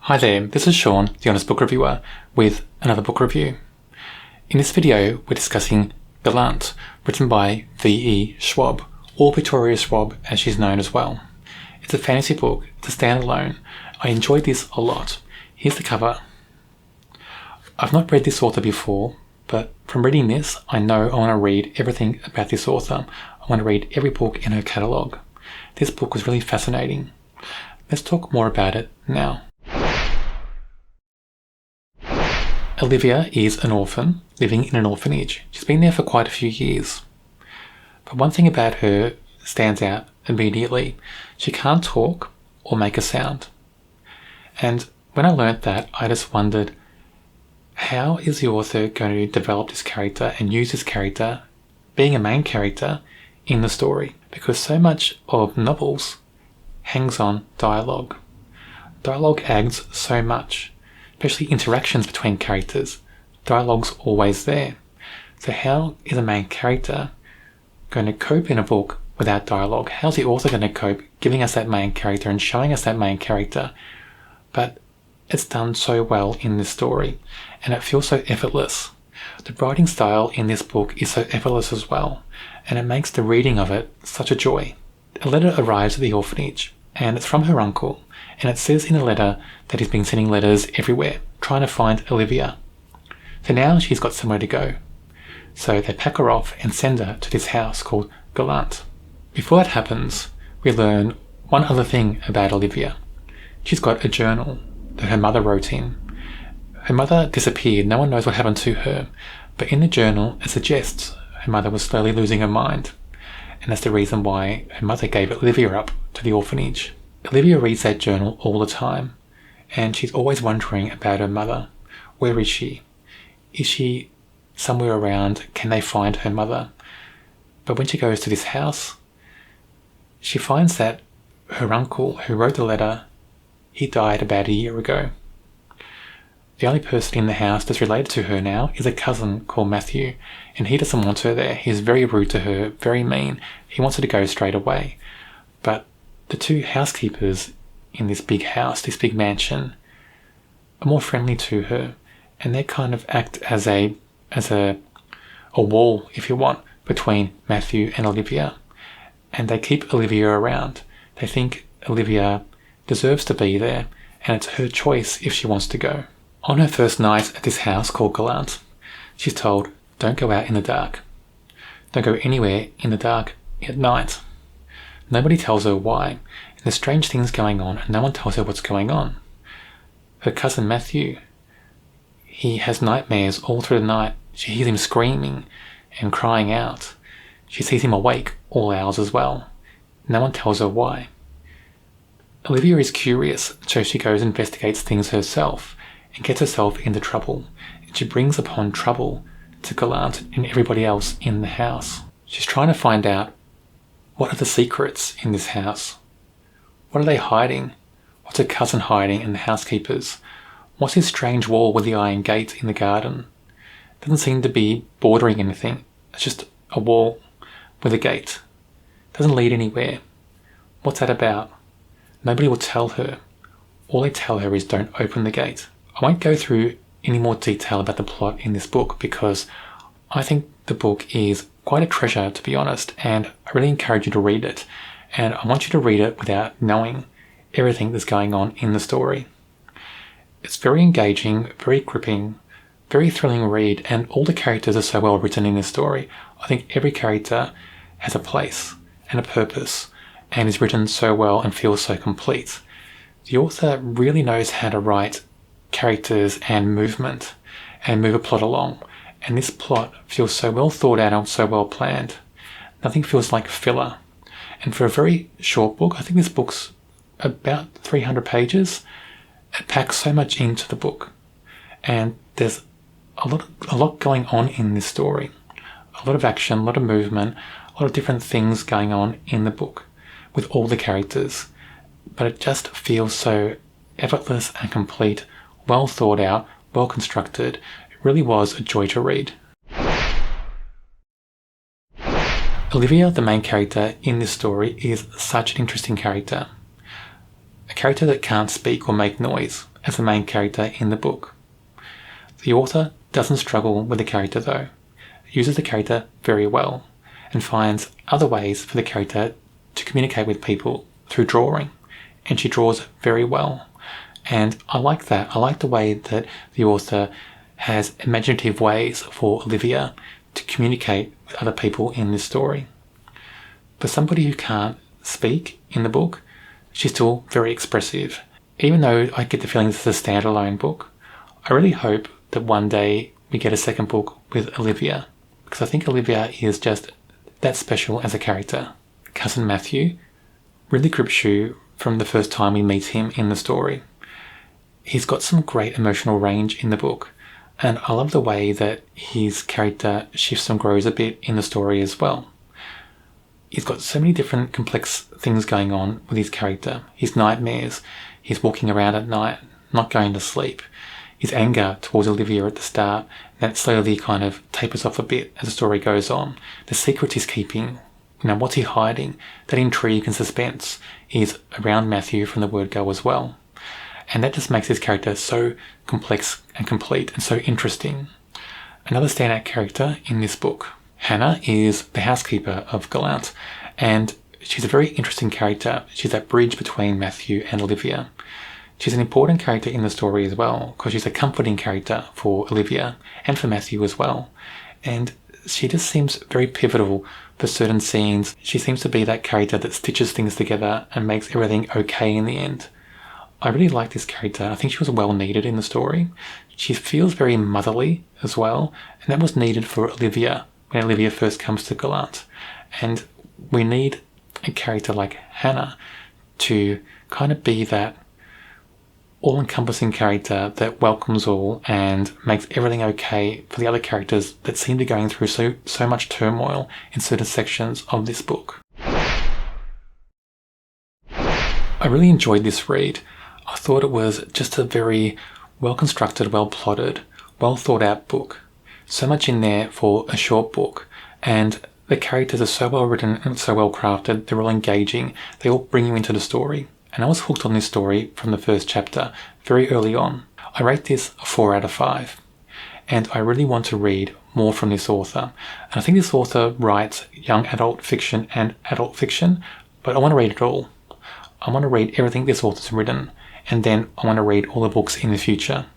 Hi there, this is Sean, the Honest Book Reviewer, with another book review. In this video, we're discussing Gallant, written by VE Schwab, or Victoria Schwab as she's known as well. It's a fantasy book, it's a standalone. I enjoyed this a lot. Here's the cover. I've not read this author before, but from reading this, I know I want to read everything about this author. I want to read every book in her catalogue. This book was really fascinating. Let's talk more about it now. Olivia is an orphan living in an orphanage. She's been there for quite a few years. But one thing about her stands out immediately. She can't talk or make a sound. And when I learnt that, I just wondered, how is the author going to develop this character and use this character, being a main character, in the story? Because so much of novels hangs on dialogue. Dialogue adds so much. Especially interactions between characters. Dialogue's always there. So how is a main character going to cope in a book without dialogue? How's the author going to cope giving us that main character and showing us that main character? But it's done so well in this story, and it feels so effortless. The writing style in this book is so effortless as well, and it makes the reading of it such a joy. A letter arrives at the orphanage, and it's from her uncle, and it says in the letter that he's been sending letters everywhere, trying to find Olivia. So now she's got somewhere to go. So they pack her off and send her to this house called Gallant. Before that happens, we learn one other thing about Olivia. She's got a journal that her mother wrote in. Her mother disappeared, no one knows what happened to her, but in the journal it suggests her mother was slowly losing her mind, and that's the reason why her mother gave Olivia up to the orphanage. Olivia reads that journal all the time, and she's always wondering about her mother. Where is she? Is she somewhere around? Can they find her mother? But when she goes to this house, she finds that her uncle, who wrote the letter, he died about a year ago. The only person in the house that's related to her now is a cousin called Matthew, and he doesn't want her there. He's very rude to her, very mean. He wants her to go straight away. But the two housekeepers in this big house, this big mansion, are more friendly to her, and they kind of act as a wall, if you want, between Matthew and Olivia. And they keep Olivia around. They think Olivia deserves to be there, and it's her choice if she wants to go. On her first night at this house called Gallant, she's told, don't go out in the dark. Don't go anywhere in the dark at night. Nobody tells her why, and there's strange things going on, and no one tells her what's going on. Her cousin Matthew, he has nightmares all through the night. She hears him screaming and crying out. She sees him awake all hours as well. No one tells her why. Olivia is curious, so she goes and investigates things herself and gets herself into trouble. And she brings upon trouble to Gallant and everybody else in the house. She's trying to find out, what are the secrets in this house? What are they hiding? What's her cousin hiding and the housekeepers? What's this strange wall with the iron gate in the garden? Doesn't seem to be bordering anything. It's just a wall with a gate. Doesn't lead anywhere. What's that about? Nobody will tell her. All they tell her is don't open the gate. I won't go through any more detail about the plot in this book because I think the book is quite a treasure, to be honest, and I really encourage you to read it. And I want you to read it without knowing everything that's going on in the story. It's very engaging, very gripping, very thrilling read, and all the characters are so well written in this story. I think every character has a place and a purpose and is written so well and feels so complete. The author really knows how to write characters and movement and move a plot along. And this plot feels so well thought out and so well planned. Nothing feels like filler. And for a very short book, I think this book's about 300 pages. It packs so much into the book. And there's a lot going on in this story. A lot of action, a lot of movement, a lot of different things going on in the book with all the characters. But it just feels so effortless and complete, well thought out, well constructed. It really was a joy to read. Olivia, the main character in this story, is such an interesting character. A character that can't speak or make noise. as the main character in the book. The author doesn't struggle with the character though, uses the character very well, and finds other ways for the character to communicate with people through drawing, and she draws very well. And I like that. I like the way that the author has imaginative ways for Olivia to communicate with other people in this story. For somebody who can't speak in the book, she's still very expressive. Even though I get the feeling this is a standalone book, I really hope that one day we get a second book with Olivia, because I think Olivia is just that special as a character. Cousin Matthew really grips you from the first time we meet him in the story. He's got some great emotional range in the book, and I love the way that his character shifts and grows a bit in the story as well. He's got so many different complex things going on with his character. His nightmares, his walking around at night, not going to sleep, his anger towards Olivia at the start, that slowly kind of tapers off a bit as the story goes on. The secrets he's keeping, what's he hiding? That intrigue and suspense is around Matthew from the word go as well. And that just makes his character so complex and complete and so interesting. Another standout character in this book, Hannah, is the housekeeper of Gallant, and she's a very interesting character. She's that bridge between Matthew and Olivia. She's an important character in the story as well, because she's a comforting character for Olivia and for Matthew as well. And she just seems very pivotal for certain scenes. She seems to be that character that stitches things together and makes everything okay in the end. I really like this character. I think she was well needed in the story. She feels very motherly as well, and that was needed for Olivia when Olivia first comes to Gallant. And we need a character like Hannah to kind of be that all-encompassing character that welcomes all and makes everything okay for the other characters that seem to be going through so much turmoil in certain sections of this book. I really enjoyed this read. I thought it was just a very well-constructed, well-plotted, well-thought-out book. So much in there for a short book, and the characters are so well written and so well crafted. They're all engaging. They all bring you into the story. And I was hooked on this story from the first chapter, very early on. I rate this a 4 out of 5. And I really want to read more from this author. And I think this author writes young adult fiction and adult fiction, but I want to read it all. I want to read everything this author's written, and then I want to read all the books in the future.